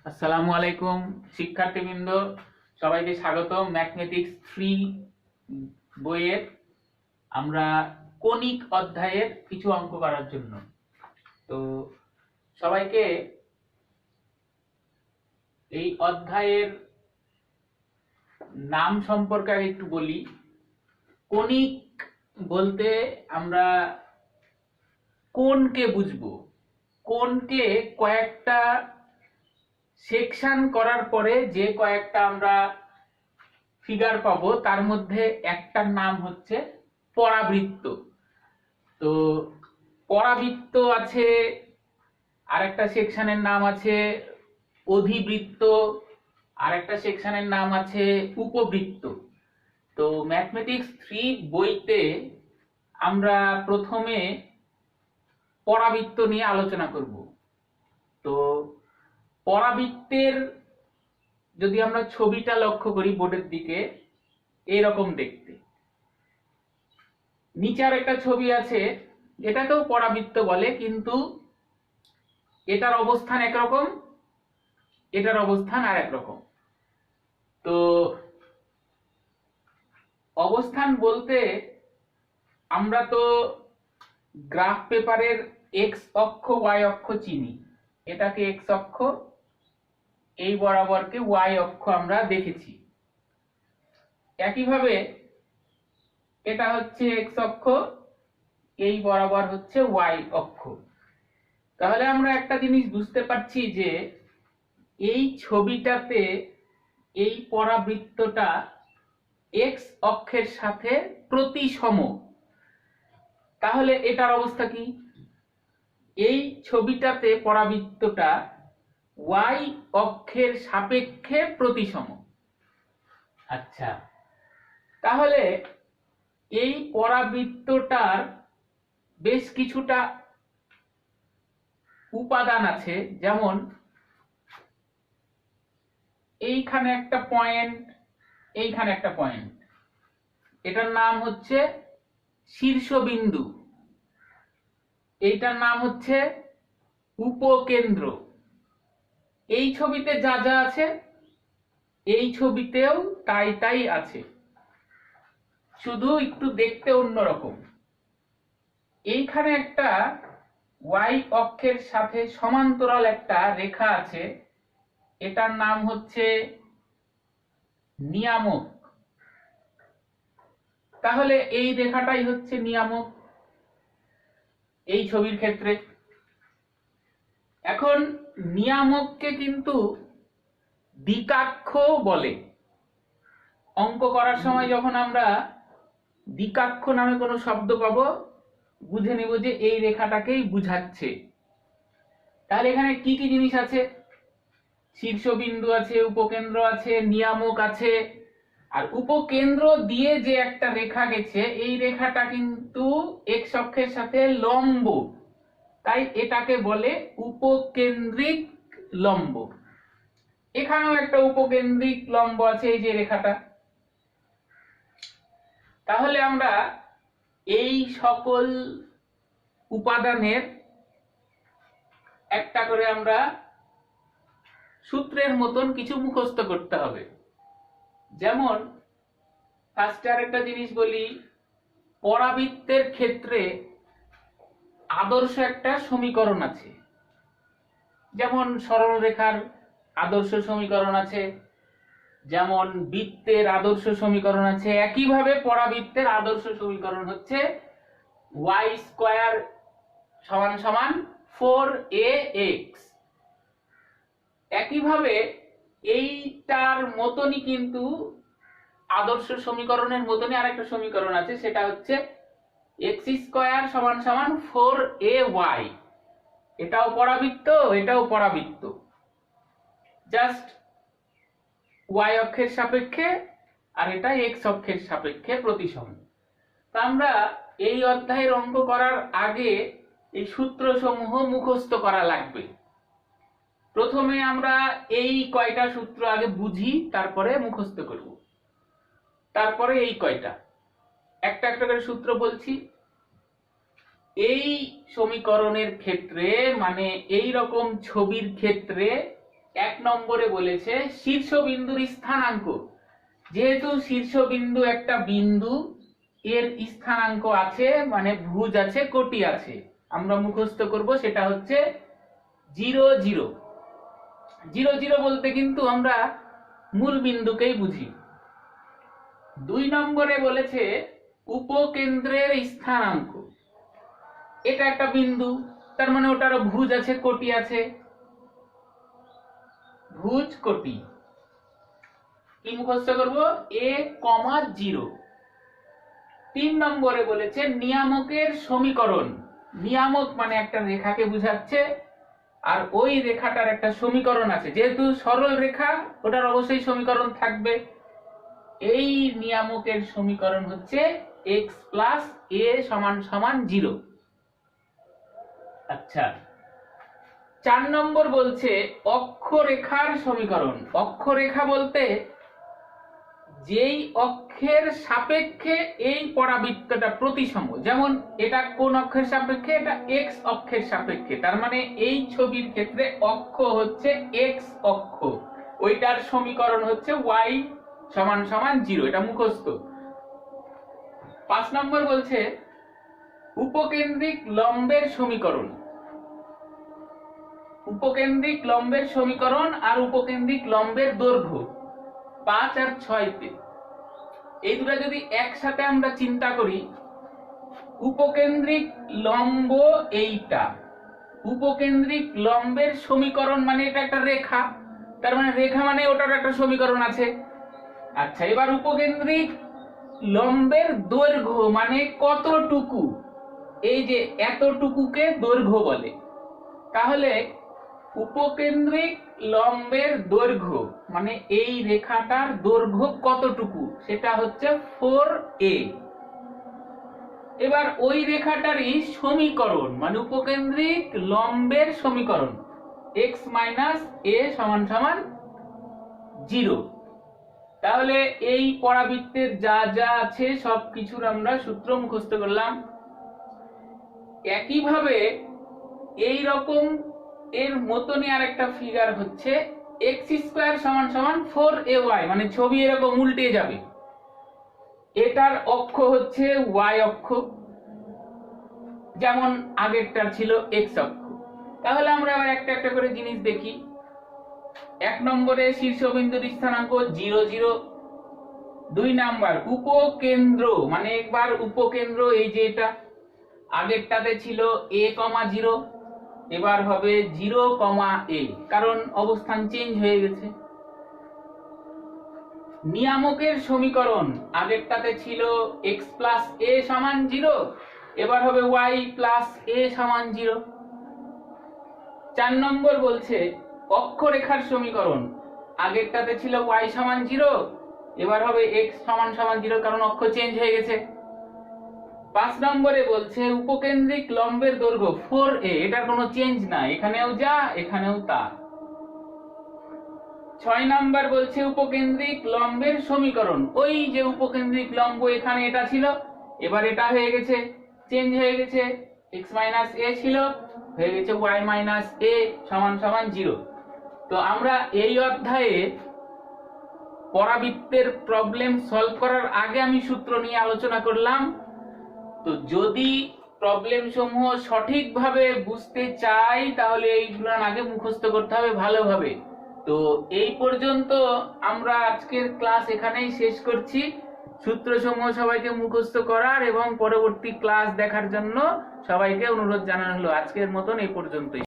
আসসালামু আলাইকুম শিক্ষার্থীবৃন্দ, সবাইকে স্বাগতম ম্যাথমেটিক্স 3 বইয়ের আমরা কনিক অধ্যায়ের কিছু অঙ্ক করার জন্য। তো সবাইকে এই অধ্যায়ের নাম সম্পর্কে আগে একটু বলি। কনিক বলতে আমরা কোণকে বুঝবো। কোণকে কয়েকটা সেকশন করার পরে যে কয়েকটা আমরা ফিগার পাবো তার মধ্যে একটার নাম হচ্ছে পরাবৃত্ত। তো পরাবৃত্ত আছে, আরেকটা সেকশনের নাম আছে অধিবৃত্ত, আরেকটা সেকশনের নাম আছে উপবৃত্ত। তো ম্যাথমেটিক্স 3 বইতে আমরা প্রথমে পরাবৃত্ত নিয়ে আলোচনা করব। তো পরাবৃত্তের যদি আমরা ছবিটা লক্ষ্য করি বোর্ডের দিকে, এরকম দেখতে। নিচে আর একটা ছবি আছে, এটাকেও পরাবৃত্ত বলে, কিন্তু এটার অবস্থান একরকম, এটার অবস্থান আর একরকম। তো অবস্থান বলতে আমরা তো গ্রাফ পেপারের এক্স অক্ষ ওয়াই অক্ষ চিনি। এটাকে এক্স অক্ষ, এই বরাবরকে ওয়াই অক্ষ আমরা দেখেছি। একইভাবে এটা হচ্ছে এক্স অক্ষ, এই বরাবর হচ্ছে ওয়াই অক্ষ। তাহলে আমরা একটা জিনিস বুঝতে পারছি যে এই ছবিটাতে এই পরাবৃত্তটা এক্স অক্ষের সাথে প্রতিসম। তাহলে এটার অবস্থা কি? এই ছবিটাতে পরাবৃত্তটা ওয়াই অক্ষের সাপেক্ষে প্রতিসম। আচ্ছা, তাহলে এই পরাবৃত্তটার বেশ কিছুটা উপাদান আছে, যেমন এইখানে একটা পয়েন্ট, এইখানে একটা পয়েন্ট, এটার নাম হচ্ছে শীর্ষবিন্দু, এইটার নাম হচ্ছে উপকেন্দ্র। এই ছবিতে যা যা আছে এই ছবিতেও তাই তাই আছে, শুধু একটু দেখতে অন্যরকম। এইখানে একটা ওয়াই অক্ষের সাথে সমান্তরাল একটা রেখা আছে, এটার নাম হচ্ছে নিয়ামক। তাহলে এই রেখাটাই হচ্ছে নিয়ামক এই ছবির ক্ষেত্রে। এখন নিয়ামককে কিন্তু দ্বিকাক্ষ বলে। অঙ্ক করার সময় যখন আমরা দ্বিকাক্ষ নামে কোনো শব্দ পাবো, বুঝে নেব যে এই রেখাটাকেই বুঝাচ্ছে। তাহলে এখানে কি কি জিনিস আছে? শীর্ষবিন্দু আছে, উপকেন্দ্র আছে, নিয়ামক আছে। আর উপকেন্দ্র দিয়ে যে একটা রেখা গেছে, এই রেখাটা কিন্তু এক্স অক্ষের সাথে লম্ব, তাই এটাকে বলে উপকেন্দ্রিক লম্ব। এখানেও একটা উপকেন্দ্রিক লম্ব আছে, এই যে রেখাটা। তাহলে আমরা এই সকল উপাদানের একটা করে আমরা সূত্রের মতন কিছু মুখস্থ করতে হবে। যেমন ফার্স্টে আরেকটা জিনিস বলি, পরাবৃত্তের ক্ষেত্রে আদর্শ একটা সমীকরণ আছে। যেমন সরলরেখার আদর্শ সমীকরণ আছে, যেমন বৃত্তের আদর্শ সমীকরণ আছে। একইভাবে পরাবৃত্তের আদর্শ সমীকরণ হচ্ছে y স্কয়ার সমান সমান 4ax। একইভাবে এইটার মতনই কিন্তু আদর্শ সমীকরণের মতনই আরেকটা সমীকরণ আছে, সেটা হচ্ছে x স্কয়ার সমান সমান 4ay। এটাও পরাবৃত্ত, এটাও পরাবৃত্ত, জাস্ট y অক্ষের সাপেক্ষে, আর এটা x অক্ষের সাপেক্ষে প্রতিসম। তা আমরা এই অধ্যায়ের অঙ্ক করার আগে এই সূত্রসমূহ মুখস্থ করা লাগবে। প্রথমে আমরা এই কয়টা সূত্র আগে বুঝি, তারপরে মুখস্থ করব। তারপরে এই কয়টা একটা একটা করে সূত্র বলছি। এই সমীকরণের ক্ষেত্রে, মানে এই রকম ছবির ক্ষেত্রে 1 নম্বরে বলেছে শীর্ষবিন্দুর স্থানাঙ্ক। যেহেতু শীর্ষবিন্দু একটা বিন্দু, এর স্থানাঙ্ক আছে, মানে ভুজ আছে, কোটি আছে, আমরা মুখস্থ করব সেটা হচ্ছে 0 0। 0 0 বলতে কিন্তু আমরা মূল বিন্দুকেই বুঝি। 2 নম্বরে বলেছে উপকেন্দ্রের স্থানাঙ্ক। এটা একটা বিন্দু, তার মানে ওটারও ভুজ আছে, কোটি আছে, ভুজ কোটি। কি মুখস্থ করব? a, 0। 3 নম্বরে বলেছে নিয়ামকের সমীকরণ। নিয়ামক মানে একটা রেখাকে বোঝাচ্ছে, আর ওই রেখাটার একটা সমীকরণ আছে। যেহেতু সরল রেখা, ওটার অবশ্যই সমীকরণ থাকবে। এই নিয়ামকের সমীকরণ হচ্ছে x + a = 0। আচ্ছা, 4 নম্বর বলছে অক্ষরেখার সমীকরণ। অক্ষরেখা বলতে যেই অক্ষের সাপেক্ষে এই পরাবৃত্তটা প্রতিসম। যেমন এটা কোন অক্ষের সাপেক্ষে? এটা x অক্ষের সাপেক্ষে। তার মানে এই ছবির ক্ষেত্রে অক্ষ হচ্ছে x অক্ষ, ওইটার সমীকরণ হচ্ছে y = 0। এটা মুখস্থ। 5 নম্বর বলছে উপকেন্দ্রিক লম্বের সমীকরণ। উপকেন্দ্রিক লম্বের সমীকরণ আর উপকেন্দ্রিক লম্বের দৈর্ঘ্য 5 আর 6 তে। এই দুটো যদি একসাথে আমরা চিন্তা করি, উপকেন্দ্রিক লম্ব এইটা, উপকেন্দ্রিক লম্বের সমীকরণ মানে এটা একটা রেখা, তার মানে রেখা মানে ওটার একটা সমীকরণ আছে। আচ্ছা, এবার উপকেন্দ্রিক লম্বের দৈর্ঘ্য মানে কতটুকু, এই যে এতটুকুকে দৈর্ঘ্য বলে। তাহলে উপকেন্দ্রিক লম্বের দৈর্ঘ্য মানে এই রেখাটার দৈর্ঘ্য কতটুকু, সেটা হচ্ছে 4a। এবার ওই রেখাটারই সমীকরণ মানে উপকেন্দ্রিক লম্বের সমীকরণ x - a = 0। তাহলে এই পরাবৃত্তের যা যা আছে সবকিছুর আমরা সূত্র মুখস্থ করলাম। একইভাবে এই রকম এর মতনই আরেকটা ফিগার হচ্ছে x² = 4ay, মানে ছবি এরকম উল্টে যাবে। এটার অক্ষ হচ্ছে y অক্ষ, যেমন আগেরটা ছিল x অক্ষ। তাহলে আমরা আবার একটা একটা করে জিনিস দেখি। 1 নম্বরে শীর্ষবিন্দুর স্থানাঙ্ক 0 0। 2 নাম্বার উপকেন্দ্র, মানে একবার উপকেন্দ্র এই যে এটা, আগেরটাতে ছিল a, 0, এবার হবে 0, a, কারণ অবস্থান চেঞ্জ হয়ে গেছে। নিয়ামকের সমীকরণ, আগেরটাতে ছিল x + a = 0, এবার হবে y + a = 0। 4 নম্বর বলছে অক্ষরেখার সমীকরণ, আগেরটাতে ছিল y = 0, এবার হবে x = 0, কারণ অক্ষ চেঞ্জ হয়ে গেছে। 5 নম্বরে বলছে উপকেন্দ্রিক লম্বের দৈর্ঘ্য 4a, এটার কোনো চেঞ্জ নাই, এখানেও যা এখানেও তা। 6 নাম্বার বলছে উপকেন্দ্রিক লম্বের সমীকরণ। ওই যে উপকেন্দ্রিক লম্ব, এখানে এটা ছিল, এবার এটা হয়ে গেছে, চেঞ্জ হয়ে গেছে, x - a ছিল, হয়ে গেছে y - a = 0। তো আমরা এই অধ্যায়ে পরাবৃত্তের প্রবলেম সলভ করার আগে আমি সূত্র নিয়ে আলোচনা করলাম। তো যদি প্রবলেম সমূহ সঠিকভাবে বুঝতে চাই তাহলে এইগুলো আগে মুখস্থ করতে হবে ভালোভাবে। তো এই পর্যন্ত আমরা আজকের ক্লাস এখানেই শেষ করছি। সূত্রসমূহ সবাইকে মুখস্থ করার এবং পরবর্তী ক্লাস দেখার জন্য সবাইকে অনুরোধ জানানো হলো। আজকের মতন এই পর্যন্তই।